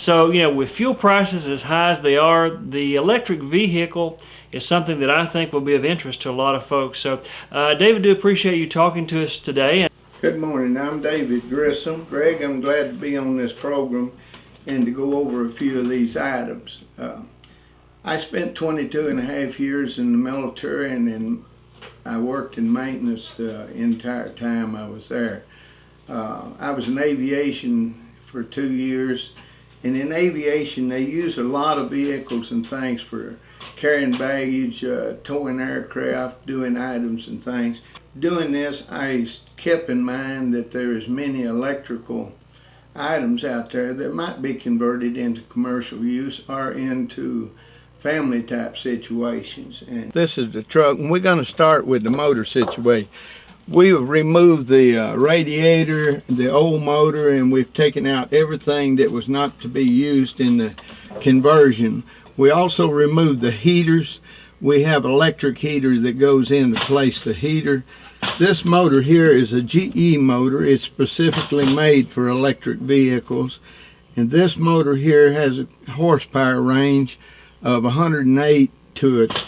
so, you know, with fuel prices as high as they are, the electric vehicle is something that I think will be of interest to a lot of folks. So, David, do appreciate you talking to us today. Good morning. I'm David Grissom. Greg, I'm glad to be on this program and to go over a few of these items. I spent 22 and a half years in the military, and then I worked in maintenance the entire time I was there. I was in aviation for 2 years, and in aviation they use a lot of vehicles and things for carrying baggage, towing aircraft, doing items and things. Doing this, I kept in mind that there is many electrical items out there that might be converted into commercial use or into family type situations. And this is the truck, and we're going to start with the motor situation. We've removed the radiator, the old motor, and we've taken out everything that was not to be used in the conversion. We also removed the heaters. We have an electric heater that goes in to place the heater. This motor here is a GE motor. It's specifically made for electric vehicles. And this motor here has a horsepower range of 108 to it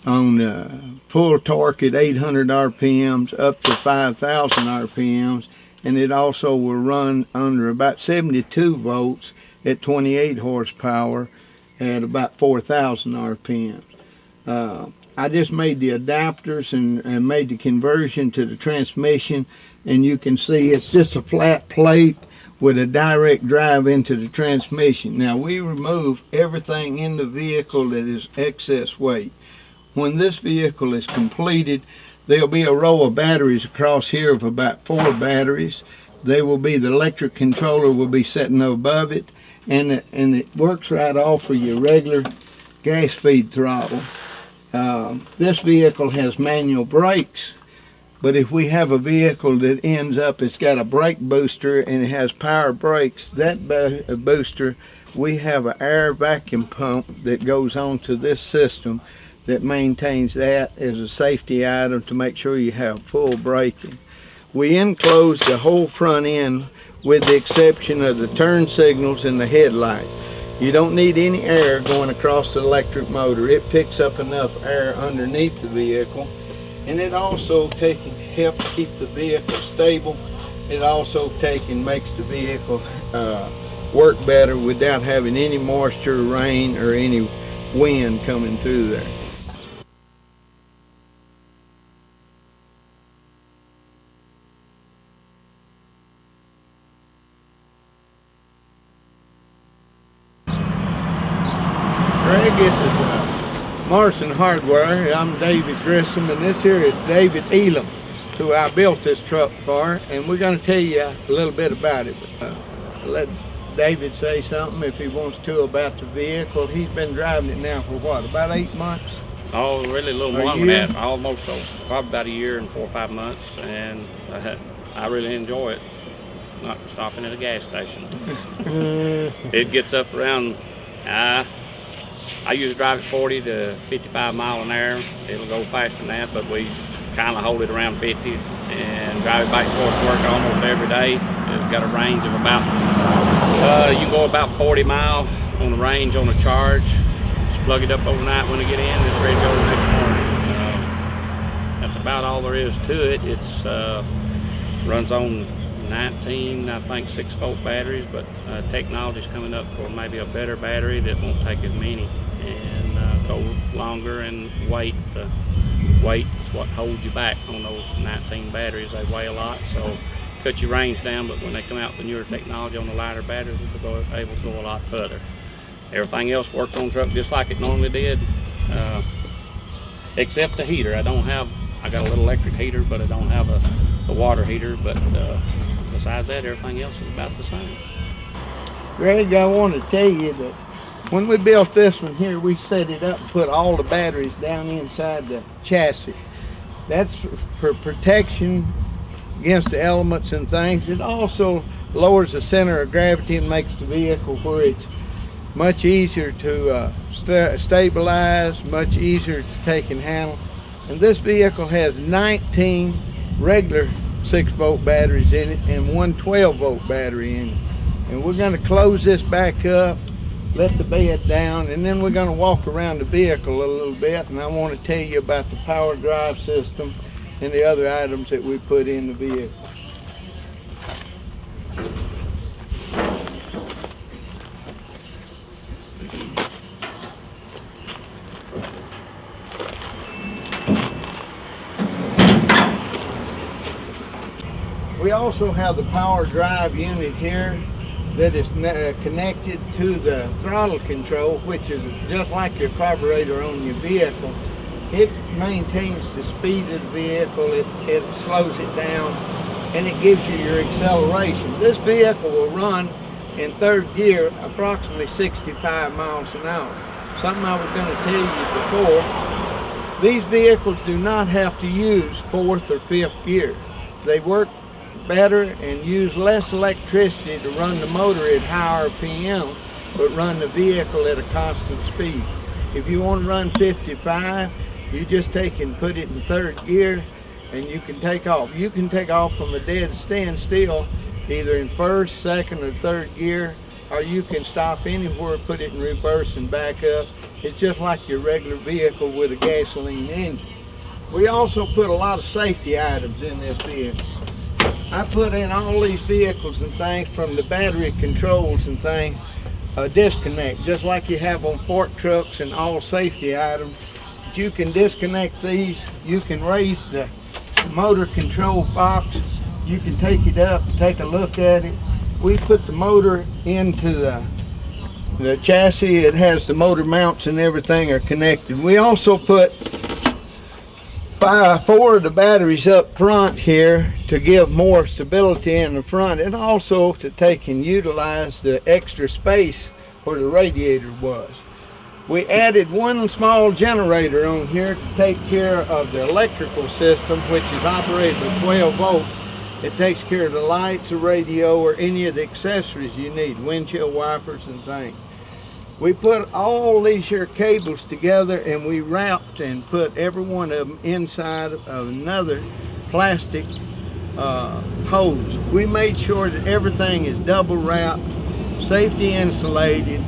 on full torque at 800 RPMs up to 5,000 RPMs. And it also will run under about 72 volts at 28 horsepower at about 4,000 RPMs. I just made the adapters and made the conversion to the transmission, and you can see it's just a flat plate with a direct drive into the transmission. Now we remove everything in the vehicle that is excess weight. When this vehicle is completed, there'll be a row of batteries across here of about 4 batteries. They will be, the electric controller will be sitting above it, and it works right off of your regular gas feed throttle. This vehicle has manual brakes, but if we have a vehicle that ends up, it's got a brake booster and it has power brakes, that booster, we have an air vacuum pump that goes onto this system that maintains that as a safety item to make sure you have full braking. We enclose the whole front end with the exception of the turn signals and the headlight. You don't need any air going across the electric motor. It picks up enough air underneath the vehicle, and it also helps keep the vehicle stable. It also makes the vehicle work better without having any moisture, rain, or any wind coming through there. This is Morrison Hardware. I'm David Grissom, and this here is David Elam, who I built this truck for, and we're going to tell you a little bit about it. Let David say something if he wants to about the vehicle. He's been driving it now for what, about 8 months? Oh, really a little more than that. Almost, probably about a year and 4 or 5 months, and I really enjoy it. Not stopping at a gas station. It gets up around, I usually drive at 40 to 55 miles an hour. It'll go faster than that, but we kind of hold it around 50 and drive it back and forth to work almost every day. It's got a range of about, you can go about 40 miles on the range on a charge. Just plug it up overnight when we get in, and it's ready to go the next morning. That's about all there is to it. It's runs on 19, I think, 6-volt batteries, but technology's coming up for maybe a better battery that won't take as many and go longer, and weight. Weight is what holds you back on those 19 batteries. They weigh a lot, so cut your range down, but when they come out with the newer technology on the lighter batteries, they'll be able to go a lot further. Everything else works on the truck just like it normally did, except the heater. I got a little electric heater, but I don't have a water heater, but besides that, everything else is about the same. Greg, I want to tell you that when we built this one here, we set it up and put all the batteries down inside the chassis. That's for protection against the elements and things. It also lowers the center of gravity and makes the vehicle where it's much easier to stabilize, much easier to take and handle. And this vehicle has 19 regular 6-volt batteries in it and one 12-volt battery in it. And we're going to close this back up, let the bed down, and then we're going to walk around the vehicle a little bit, and I want to tell you about the power drive system and the other items that we put in the vehicle. We also have the power drive unit here that is connected to the throttle control, which is just like your carburetor on your vehicle. It maintains the speed of the vehicle, it slows it down, and it gives you your acceleration. This vehicle will run in third gear approximately 65 miles an hour. Something I was going to tell you before, these vehicles do not have to use fourth or fifth gear. They work better and use less electricity to run the motor at high RPM, but run the vehicle at a constant speed. If you want to run 55, you just take and put it in third gear and you can take off. You can take off from a dead standstill either in first, second, or third gear, or you can stop anywhere, put it in reverse and back up. It's just like your regular vehicle with a gasoline engine. We also put a lot of safety items in this vehicle. I put in all these vehicles and things, from the battery controls and things, a disconnect, just like you have on fork trucks and all safety items. But you can disconnect these, you can raise the motor control box, you can take it up and take a look at it. We put the motor into the chassis. It has the motor mounts and everything are connected. We also put 4 of the batteries up front here to give more stability in the front, and also to take and utilize the extra space where the radiator was. We added one small generator on here to take care of the electrical system, which is operated at 12 volts. It takes care of the lights, the radio, or any of the accessories you need, windshield wipers and things. We put all these here cables together and we wrapped and put every one of them inside of another plastic hose. We made sure that everything is double wrapped, safety insulated,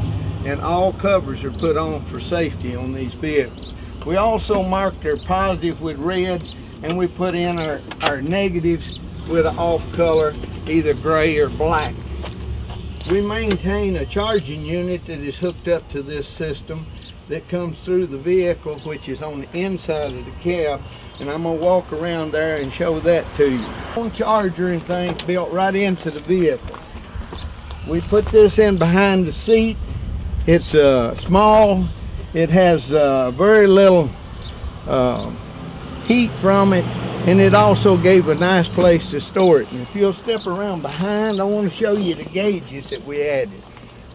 and all covers are put on for safety on these vehicles. We also marked their positive with red, and we put in our negatives with an off color, either gray or black. We maintain a charging unit that is hooked up to this system that comes through the vehicle, which is on the inside of the cab, and I'm going to walk around there and show that to you. One charger and things built right into the vehicle. We put this in behind the seat. It's small. It has very little heat from it, and it also gave a nice place to store it. And if you'll step around behind, I want to show you the gauges that we added.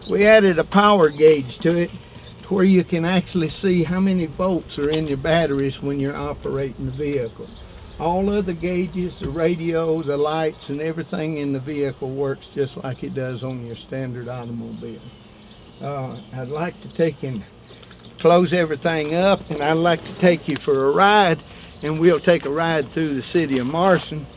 We added a power gauge to it to where you can actually see how many volts are in your batteries when you're operating the vehicle. All of the gauges, the radio, the lights, and everything in the vehicle works just like it does on your standard automobile. I'd like to take and close everything up, and I'd like to take you for a ride, and we'll take a ride through the city of Morrison.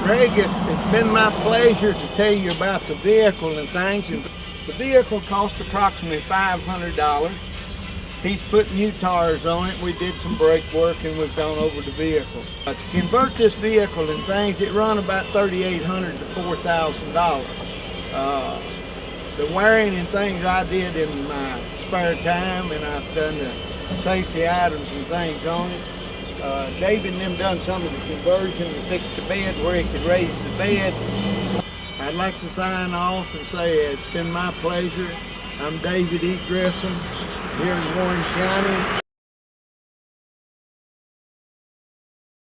Greg, it's been my pleasure to tell you about the vehicle and things. And the vehicle cost approximately $500. He's put new tires on it. We did some brake work and we've gone over the vehicle. To convert this vehicle and things, it run about $3,800 to $4,000. The wiring and things I did in my spare time, and I've done the safety items and things on it. David and them done some of the conversion and fixed the bed where he could raise the bed. I'd like to sign off and say it's been my pleasure. I'm David E. Grissom here in Warren County.